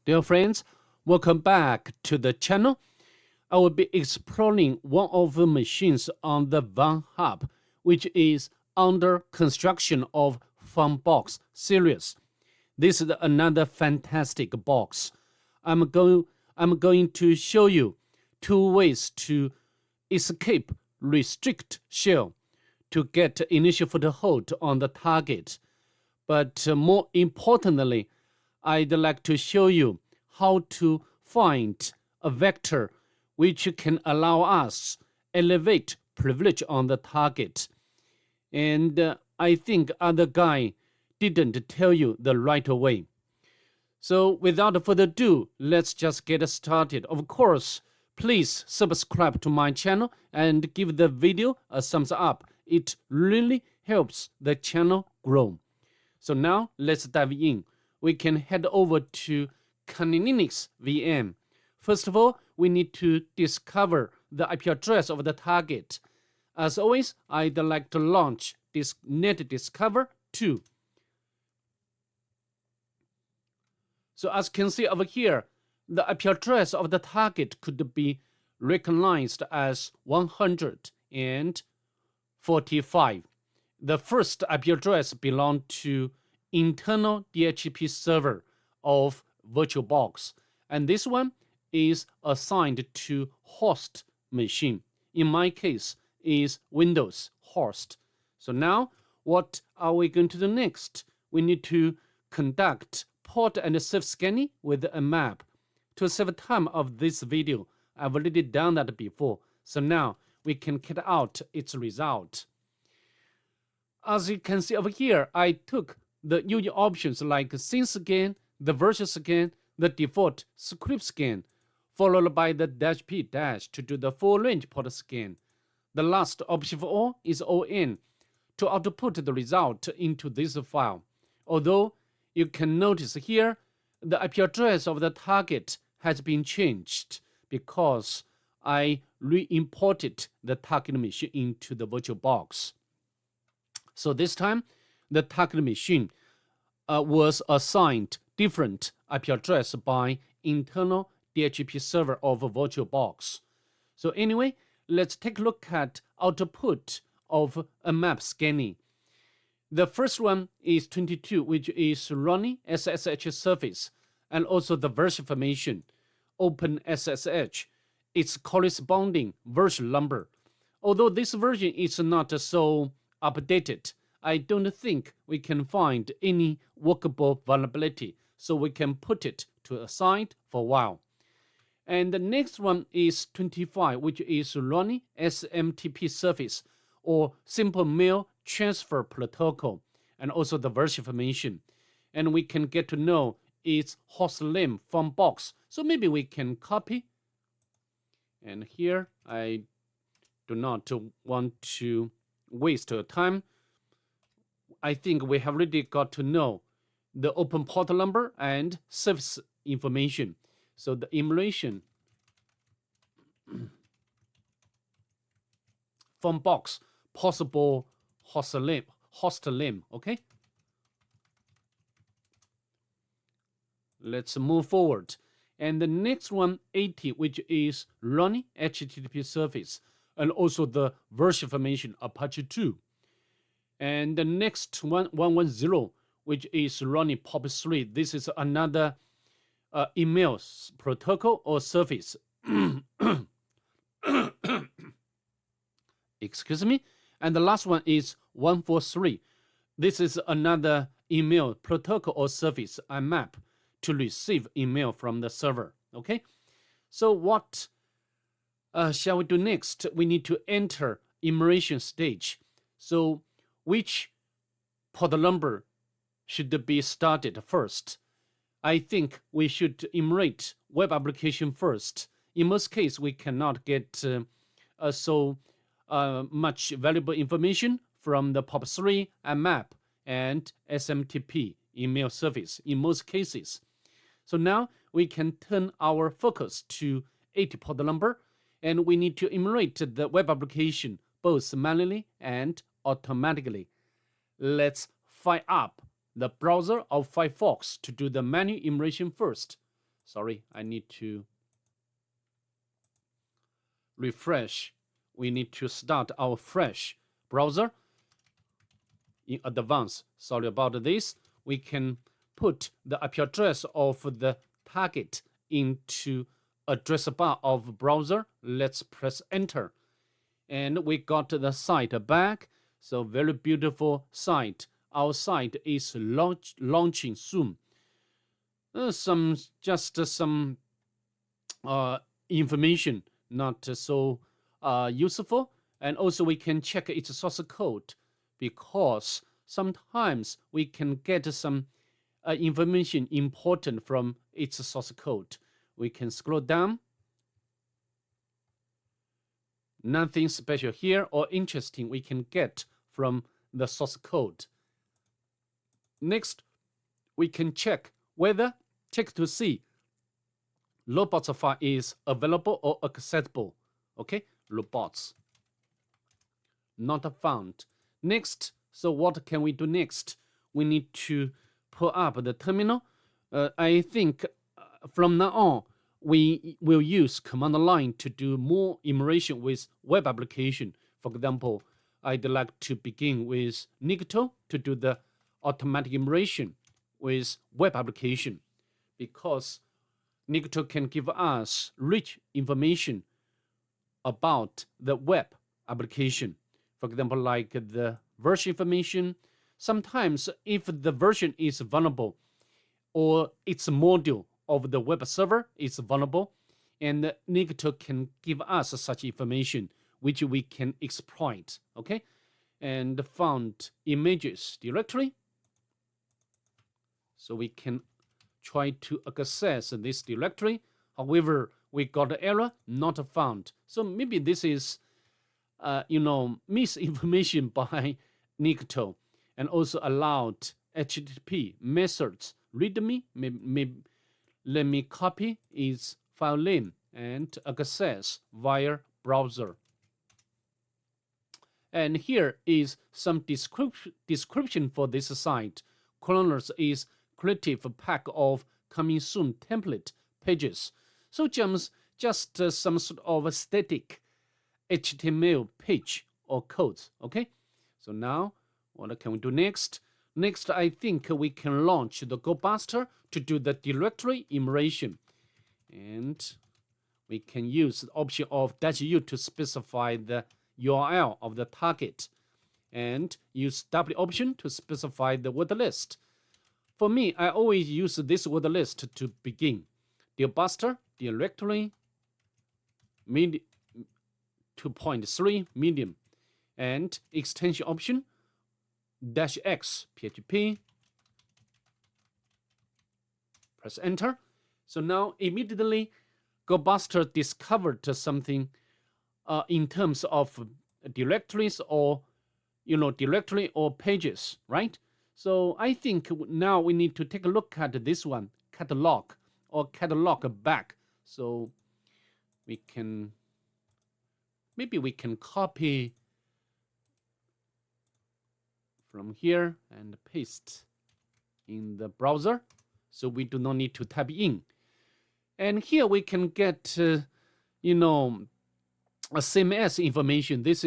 Dear friends, welcome back to the channel. I will be exploring one of the machines on the Vulnhub, which is under construction of Funbox series. This is another fantastic box. I'm going to show you two ways to escape restrict shell to get initial foothold on the target. But more importantly, I'd like to show you how to find a vector which can allow us elevate privilege on the target. And I think other guy didn't tell you the right way. So without further ado, let's just get started. Of course, please subscribe to my channel and give the video a thumbs up. It really helps the channel grow. So now let's dive in. We can head over to Linux VM. First of all, we need to discover the IP address of the target. As always, I'd like to launch this net discover 2. So as you can see over here, the IP address of the target could be recognized as 145. The first IP address belonged to internal DHCP server of VirtualBox, and this one is assigned to host machine. In my case, is Windows host. So now, what are we going to do next? We need to conduct port and safe scanning with a map. To save time of this video, I've already done that before. So now we can get out its result. As you can see over here, I took the usual options like scene scan, the version scan, the default script scan, followed by the -p- to do the full range port scan. The last option for all is ON to output the result into this file. Although you can notice here, the IP address of the target has been changed because I re-imported the target machine into the VirtualBox. So this time, the target machine was assigned different IP address by internal DHCP server of VirtualBox. So anyway, let's take a look at output of a map scanning. The first one is 22, which is running SSH service, and also the version information, open SSH, its corresponding version number. Although this version is not so updated, I don't think we can find any workable vulnerability, so we can put it to a side for a while. And the next one is 25, which is running SMTP service or simple mail transfer protocol, and also the version information. And we can get to know its host name from box. So maybe we can copy. And here I do not want to waste your time. I think we have already got to know the open port number and service information. So the enumeration Funbox possible host name, okay? Let's move forward. And the next one, 80, which is running HTTP service, and also the version information Apache 2. And the next one, 110, which is running POP3. This is another email protocol or service. Excuse me. And the last one is 143. This is another email protocol or service I map to receive email from the server. Okay. So what shall we do next? We need to enter enumeration stage. So which port number should be started first? I think we should enumerate web application first. In most cases, we cannot get so much valuable information from the POP3 and map and SMTP email service in most cases. So now we can turn our focus to 80 port number, and we need to enumerate the web application both manually and automatically. Let's fire up the browser of Firefox to do the manual enumeration first. Sorry, I need to refresh. We need to start our fresh browser in advance. Sorry about this. We can put the IP address of the target into address bar of browser. Let's press enter. And we got the site back. So very beautiful site. Our site is launching soon. Some information not so useful, and also we can check its source code, because sometimes we can get some information important from its source code. We can scroll down. Nothing special here or interesting we can get from the source code. Next, we can check to see robots file is available or accessible. Okay, robots not found. Next, so what can we do next? We need to pull up the terminal. I think from now on, we will use command line to do more enumeration with web application. For example, I'd like to begin with Nicto to do the automatic enumeration with web application, because Nicto can give us rich information about the web application. For example, like the version information. Sometimes if the version is vulnerable or its module of the web server is vulnerable, and Nicto can give us such information which we can exploit. Okay, and found images directory. So we can try to access this directory. However, we got an error, not found. So maybe this is, misinformation by Nicto, and also allowed HTTP methods. README, let me copy its file name and access via browser. And here is some description for this site. Colonels is creative pack of coming soon template pages. So just some sort of static HTML page or codes. Okay, so now what can we do next? Next, I think we can launch the GoBuster to do the directory enumeration, and we can use the option of -u to specify the URL of the target, and use W option to specify the word list. For me, I always use this word list to begin. GoBuster directory 2.3 medium, and extension option -x PHP. Press enter. So now immediately GoBuster discovered something in terms of directories or directory or pages, right? So I think now we need to take a look at this one, catalog or catalog back. So maybe we can copy from here and paste in the browser, so we do not need to type in. And here we can get a CMS information. This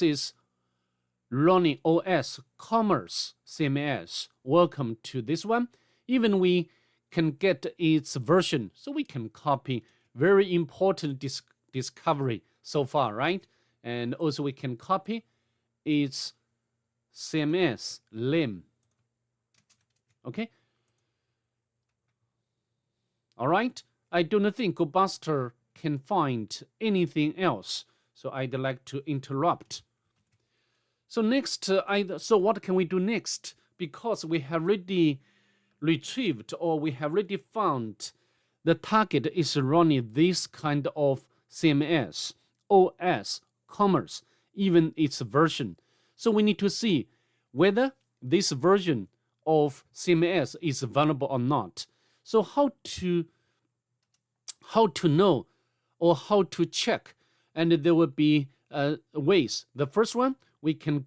is running osCommerce CMS. Welcome to this one. Even we can get its version, so we can copy. Very important discovery so far, right? And also we can copy its CMS name. Okay. All right. I don't think GoBuster can find anything else, so I'd like to interrupt. So next, so what can we do next? Because we have already retrieved, or we have already found the target is running this kind of CMS, osCommerce, even its version. So we need to see whether this version of CMS is vulnerable or not. So how to know or how to check? And there will be ways. The first one, we can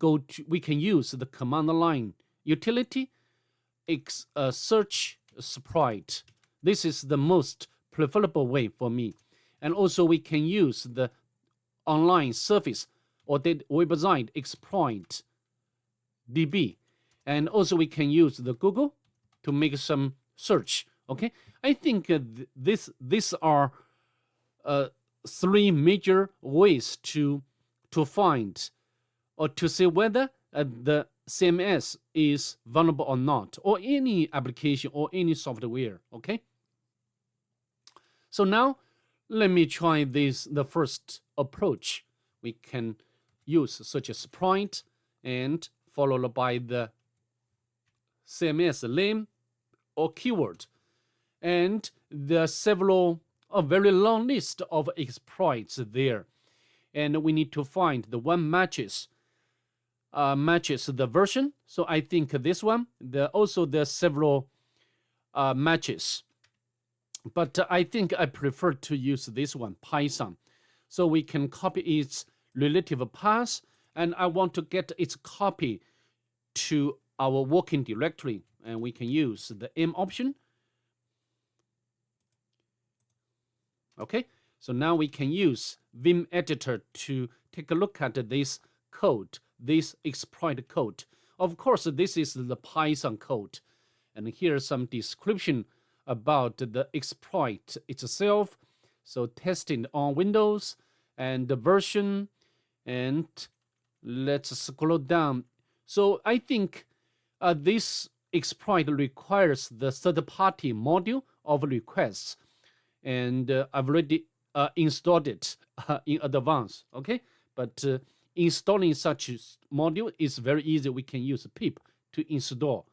use the command line utility search sprite. This is the most preferable way for me. And also we can use the online service or the website exploit DB. And also we can use the Google to make some search. Okay, I think these are three major ways to find or to see whether the CMS is vulnerable or not, or any application or any software. Okay, so now let me try the first approach. We can use such a sprite and followed by the CMS name or keyword, and there are several, a very long list of exploits there, and we need to find the one matches the version. So I think this one, also there are several matches, but I think I prefer to use this one, Python. So we can copy its relative path, and I want to get its copy to our working directory, and we can use the M option. Okay, so now we can use Vim editor to take a look at this code, this exploit code. Of course, this is the Python code, and here's some description about the exploit itself. So testing on Windows and the version, and let's scroll down. So I think this exploit requires the third-party module of requests, and I've already installed it in advance. Okay, but installing such module is very easy. We can use pip to install,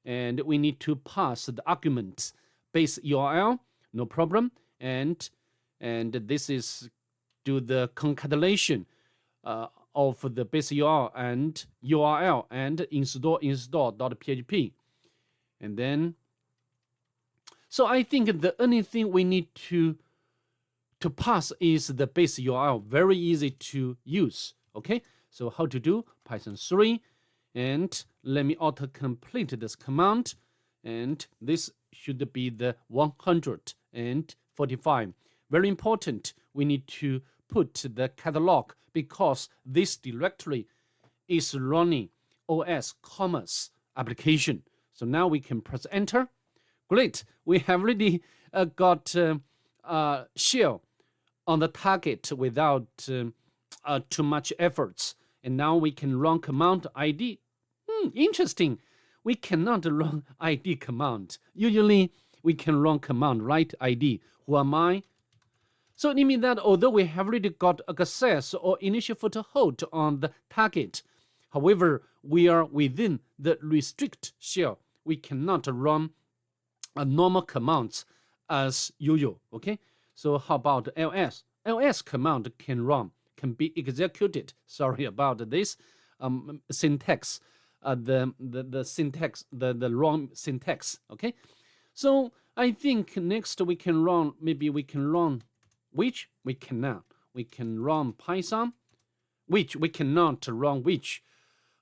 and we need to pass the argument base URL, no problem, and this is do the concatenation of the base URL and install.php, and then. So I think the only thing we need to pass is the base URL. Very easy to use. Okay, so how to do? Python 3, and let me auto-complete this command, and this should be the 145. Very important, we need to put the catalog because this directory is running osCommerce application. So now we can press enter. Great, we have already got shell on the target without too much efforts. And now we can run command ID. Interesting, we cannot run ID command. Usually we can run command write ID. Who am I? So it means that although we have already got access or initial foothold on the target, however, we are within the restrict shell. We cannot run normal commands as usual. Okay, so how about ls? Ls command can be executed. Sorry about this syntax, the syntax, the wrong syntax. Okay, so I think next we can run. Maybe we can run which we cannot. We can run Python, which we cannot run which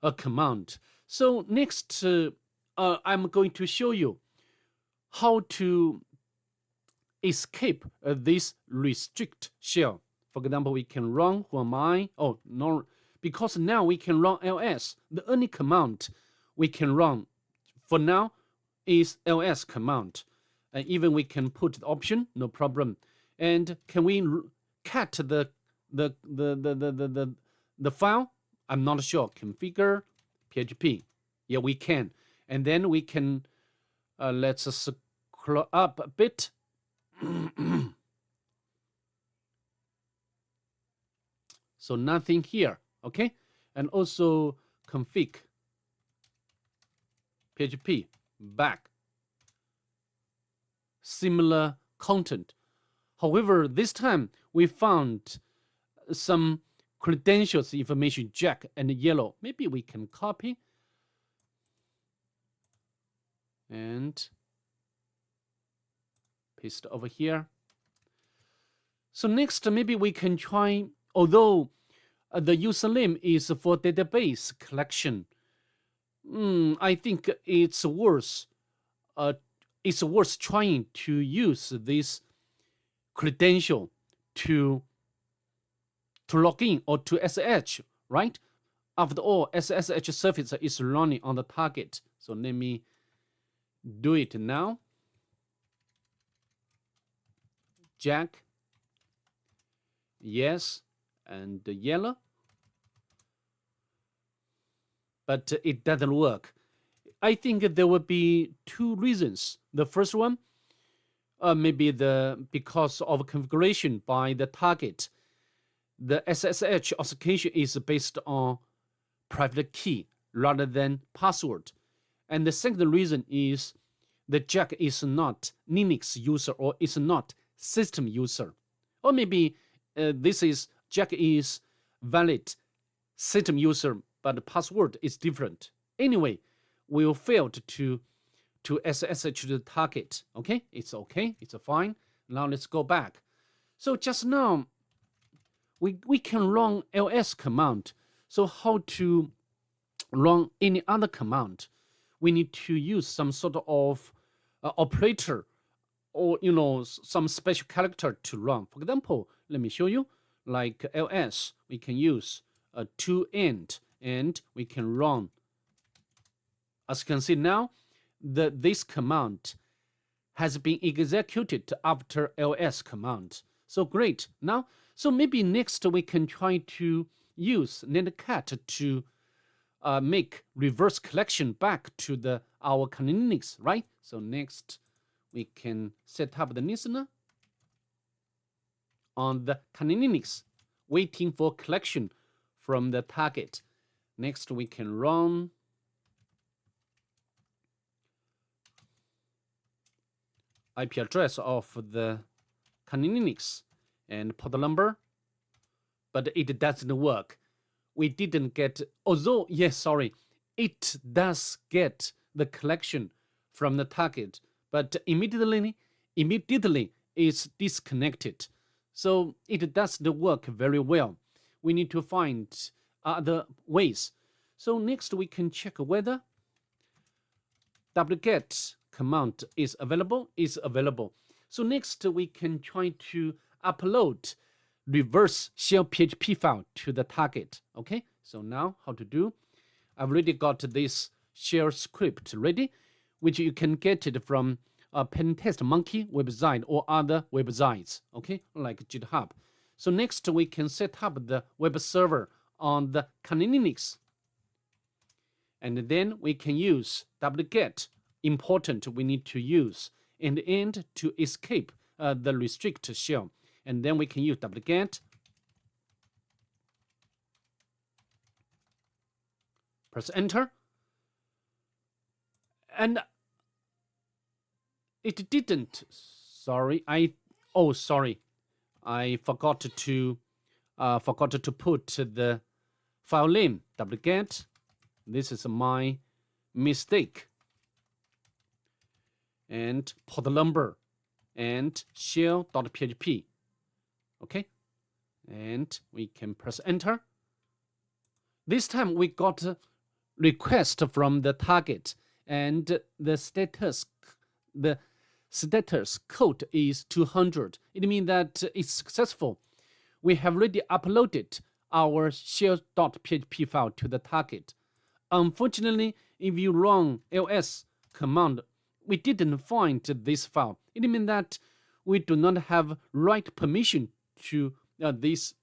a command. So next, I'm going to show you how to escape this restrict shell. For example, we can run who am I? Oh, no, because now we can run ls. The only command we can run for now is ls command. And even we can put the option, no problem. And can we cut the file? I'm not sure. Configure PHP. Yeah, we can. And then we can let's scroll up a bit. So nothing here, okay? And also config PHP back. Similar content. However, this time we found some credentials information, jack and yellow. Maybe we can copy and paste over here. So next, maybe we can try, although the username is for database collection, I think it's worth it's worth trying to use this credential to log in or to SSH, right? After all, SSH service is running on the target. So let me do it now. Jack, yes, and yellow. But it doesn't work. I think there will be two reasons. The first one, maybe because of configuration by the target. The SSH authentication is based on private key rather than password. And the second reason is the Jack is not Linux user or is not system user. Or maybe Jack is valid system user, but the password is different. Anyway, we failed to SSH the target. Okay, it's fine. Now let's go back. So just now, we can run ls command. So how to run any other command? We need to use some sort of operator or some special character to run. For example, let me show you. Like ls, we can use a to-end, and we can run. As you can see now, this command has been executed after ls command. So great. Now, so maybe next we can try to use netcat to make reverse collection back to our Linux, right? So next we can set up the listener on the Linux, waiting for collection from the target. Next we can run IP address of the Linux and port number, but it doesn't work. We didn't get, although, yes, sorry, it does get the collection from the target, but immediately it's disconnected. So it doesn't work very well. We need to find other ways. So next we can check whether wget command is available. So next we can try to upload reverse shell PHP file to the target. Okay, so now how to do? I've already got this shell script ready, which you can get it from a Pentest Monkey website or other websites, okay, like GitHub. So next we can set up the web server on the Linux, and then we can use wget. Important, we need to use end to escape the restrict shell. And then we can use wget, press enter, and it didn't. Sorry, I forgot to put the file name wget. This is my mistake. And port number and shell.php. Okay, and we can press enter. This time we got a request from the target, and the status code is 200. It means that it's successful. We have already uploaded our shell.php file to the target. Unfortunately, if you run ls command, we didn't find this file. It means that we do not have right permission to this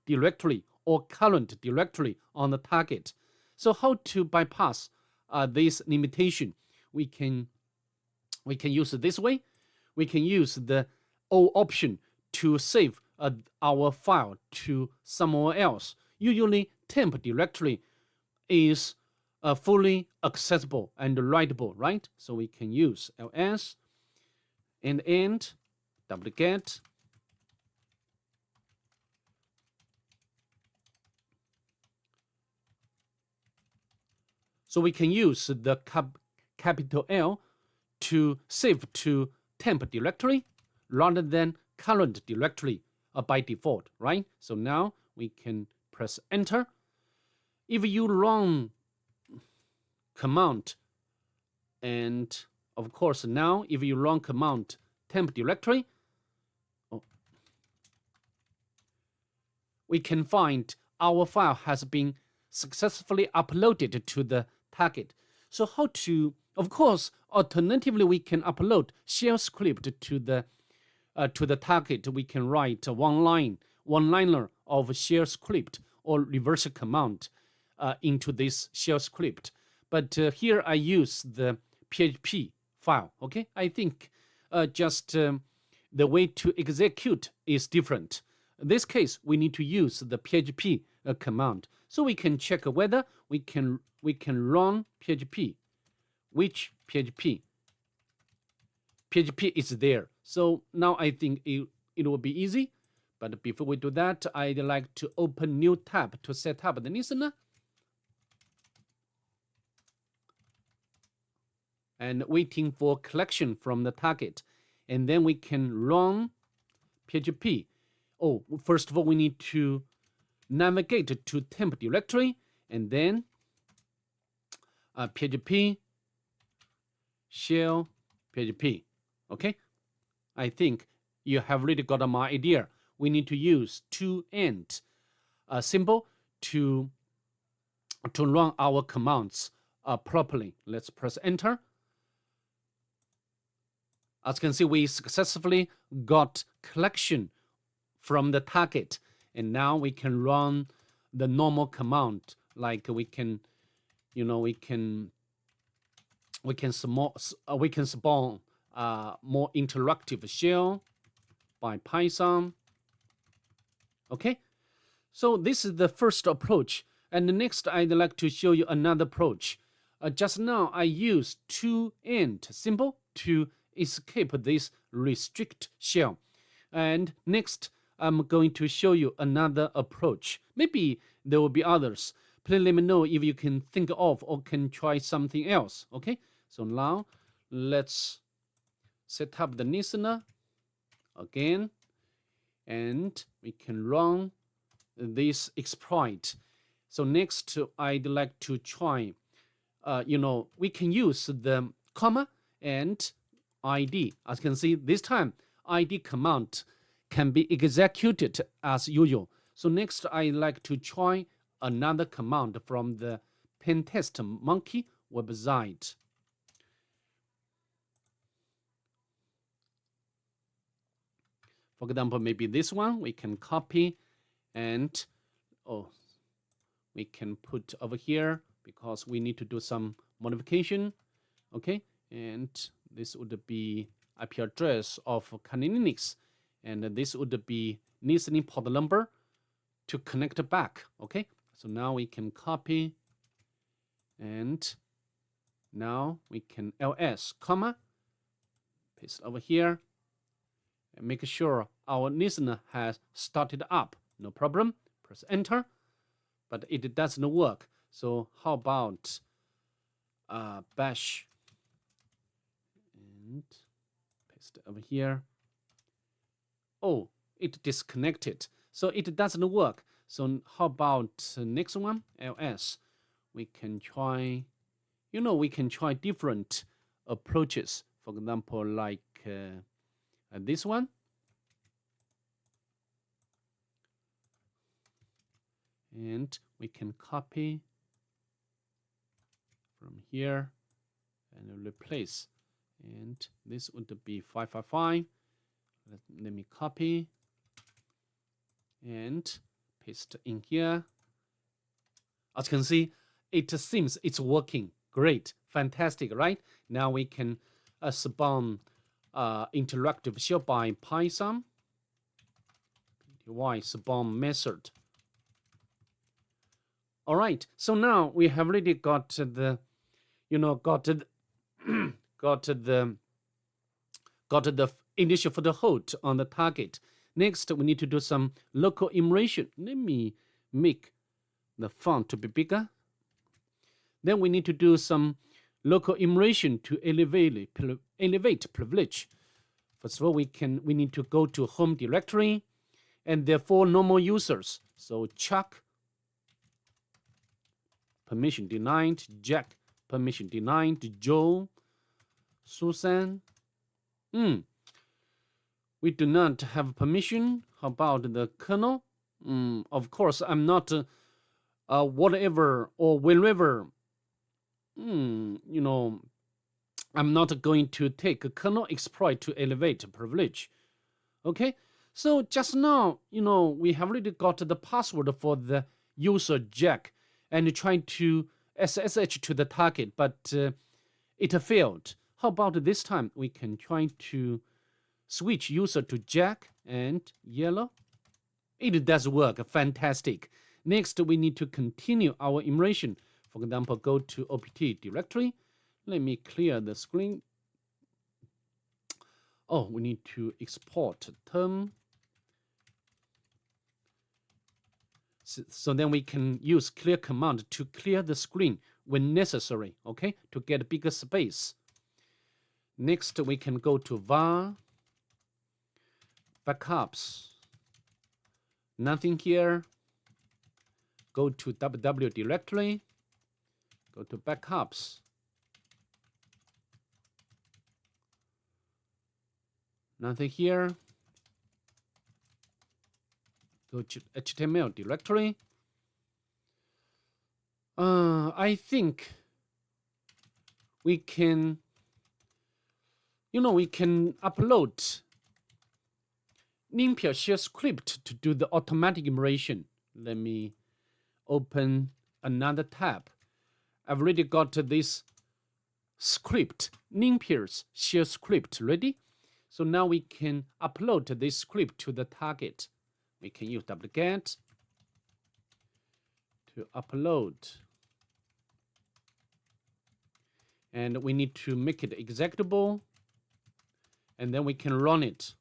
directory or current directory on the target. So how to bypass this limitation? We can use it this way. We can use the O option to save our file to somewhere else. Usually temp directory is fully accessible and writable, right? So we can use ls and end wget so we can use the capital L to save to temp directory rather than current directory by default, right? So now we can press enter. If you run command and of course, now if you run command temp directory, we can find our file has been successfully uploaded to the target. So how to, of course, alternatively, we can upload shell script to the target. We can write one-liner of shell script or reverse command into this shell script. But here I use the PHP file. Okay, I think just the way to execute is different. In this case, we need to use the PHP command, so we can check whether we can run PHP. Which PHP? PHP is there. So now I think it will be easy. But before we do that, I'd like to open new tab to set up the listener. And waiting for collection from the target. And then we can run PHP. Oh, first of all, we need to navigate to temp directory and then PHP shell PHP. Okay, I think you have really got my idea. We need to use to-end symbol to run our commands properly. Let's press enter. As you can see, we successfully got collection from the target, and now we can run the normal command. Like we can spawn more interactive shell by Python. Okay, so this is the first approach, and next I'd like to show you another approach. Just now I used to-end symbol to escape this restrict shell, and next I'm going to show you another approach. Maybe there will be others. Please let me know if you can think of or can try something else. Okay, so now let's set up the listener again, and we can run this exploit. So next I'd like to try, we can use the comma and ID. As you can see, this time ID command can be executed as usual. So next I'd like to try another command from the Pentest Monkey website. For example, maybe this one we can copy and we can put over here because we need to do some modification. Okay, and this would be IP address of Kali Linux, and this would be listening port number to connect back. Okay, so now we can copy, and now we can ls comma paste over here and make sure our listener has started up. No problem. Press enter, but it doesn't work. So how about bash and paste over here. Oh, it disconnected, so it doesn't work. So how about next one, ls? We can try, we can try different approaches. For example, like this one. And we can copy from here and replace. And this would be 555. Let me copy and paste in here. As you can see, it seems it's working. Great, fantastic, right? Now we can spawn interactive shell by Python. Py spawn method. All right, so now we have already got the, got the initial foothold on the target. Next, we need to do some local enumeration. Let me make the font to be bigger. Then we need to do some local enumeration to elevate privilege. First of all, we need to go to home directory, and there are 4 normal users. So Chuck, permission denied. Jack, permission denied. Joe, Susan. We do not have permission. How about the kernel? Of course, I'm not whatever or wherever, I'm not going to take a kernel exploit to elevate privilege. Okay, so just now, we have already got the password for the user Jack and trying to SSH to the target, but it failed. How about this time? We can try to switch user to Jack and yellow. It does work. Fantastic. Next, we need to continue our enumeration. For example, go to opt directory. Let me clear the screen. Oh, we need to export term. So then we can use clear command to clear the screen when necessary, okay, to get bigger space. Next, we can go to var backups. Nothing here. Go to www directory. Go to backups. Nothing here. Go to HTML directory. I think we can, we can upload NumPy shell script to do the automatic enumeration. Let me open another tab. I've already got this script, NumPy shell script ready. So now we can upload this script to the target. We can use wget to upload. And we need to make it executable. And then we can run it.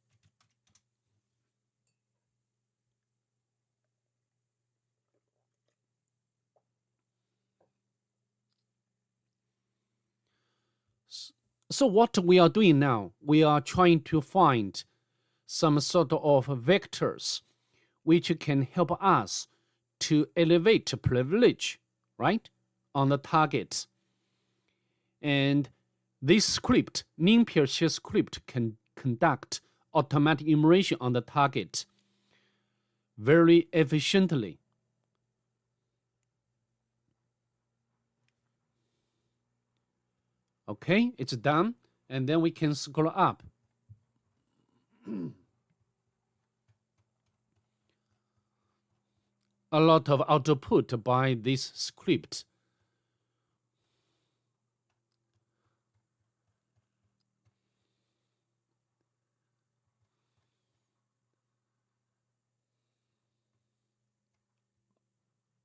So what we are doing now, we are trying to find some sort of vectors which can help us to elevate privilege, right, on the target. And this script, NumPy shell script, can conduct automatic enumeration on the target very efficiently. Okay, it's done. And then we can scroll up. A lot of output by this script.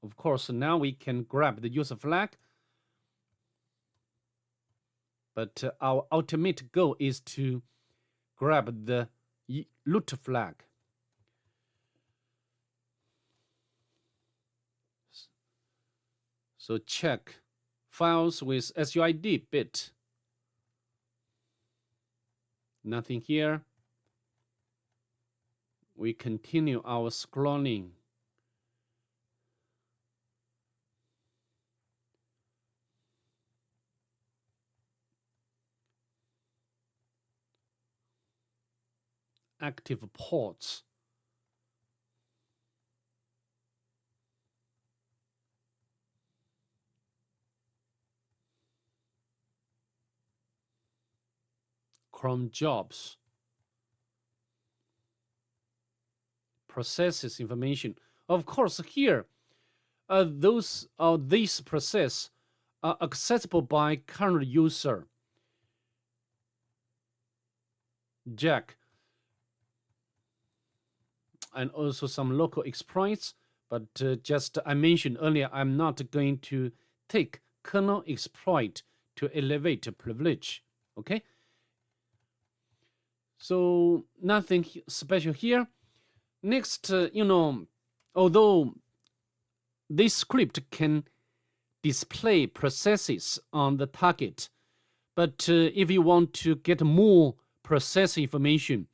Of course, now we can grab the user flag. But our ultimate goal is to grab the root flag. So check files with SUID bit. Nothing here. We continue our scrolling. Active ports. Chrome jobs. Processes information. Of course, here, these processes are accessible by current user Jack, and also some local exploits. But just I mentioned earlier, I'm not going to take kernel exploit to elevate privilege. Okay. So nothing special here. Next, although this script can display processes on the target, but if you want to get more process information,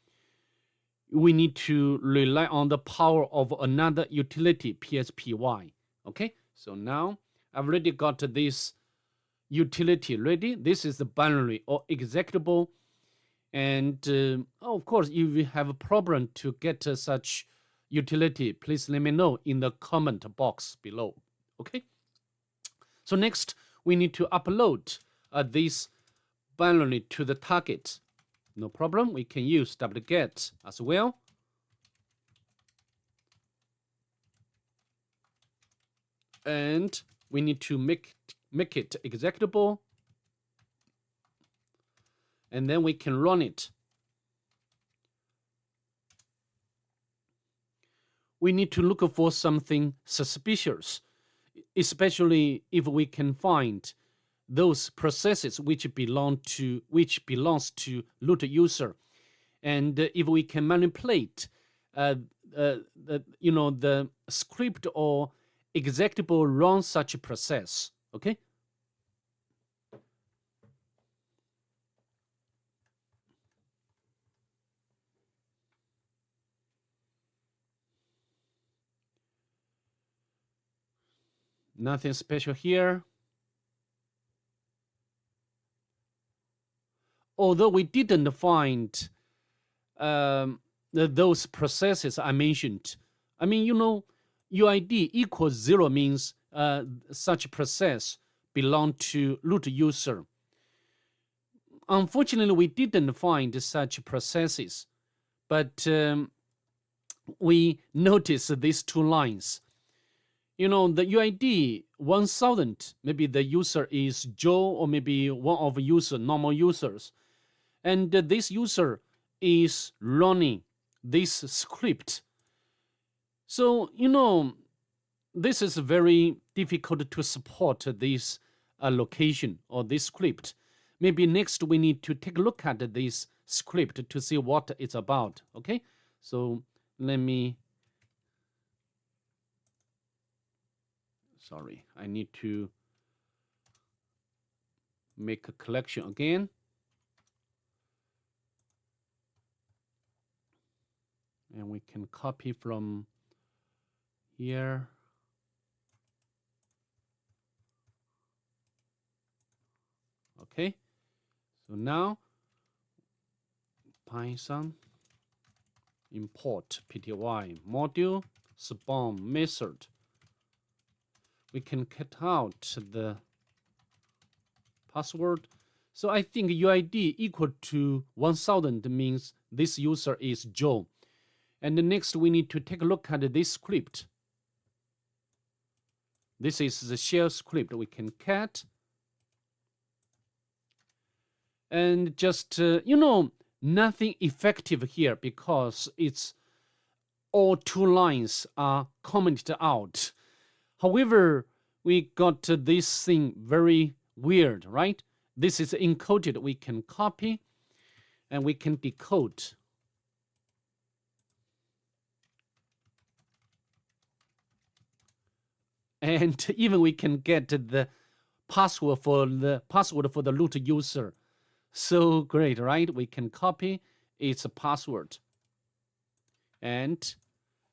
we need to rely on the power of another utility, PSPY. Okay, so now I've already got this utility ready. This is the binary or executable. And of course, if you have a problem to get such utility, please let me know in the comment box below. Okay. So next, we need to upload this binary to the target. No problem. We can use wget as well. And we need to make it executable. And then we can run it. We need to look for something suspicious, especially if we can find those processes which belongs to root user, and if we can manipulate, the script or executable run such a process. Okay. Nothing special here. Although we didn't find those processes I mentioned. I mean, UID equals 0 means such process belong to root user. Unfortunately, we didn't find such processes, but we noticed these two lines. The UID 1000, maybe the user is Joe, or maybe one of normal users. And this user is running this script. So, this is very difficult to support this location or this script. Maybe next we need to take a look at this script to see what it's about. Okay, so let me. Sorry, I need to make a collection again. And we can copy from here. Okay, so now Python import pty module spawn method. We can cut out the password. So I think UID equal to 1000 means this user is Joe. And next we need to take a look at this script. This is the shell script. We can cat. And just, nothing effective here because it's all two lines are commented out. However, we got this thing very weird, right? This is encoded. We can copy and we can decode. And even we can get the password for the root user. So great, right? We can copy its password and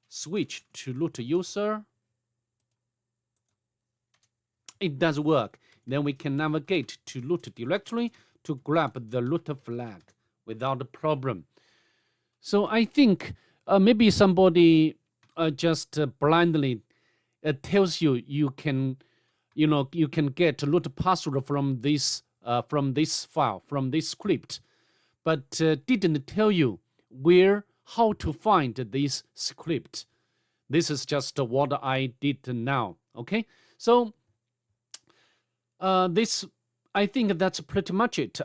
switch to root user. It does work. Then we can navigate to root directory to grab the root flag without a problem. So I think maybe somebody just blindly tells you can get root password from this file, from this script, but didn't tell you how to find this script. This is just what I did now. Okay, so I think that's pretty much it.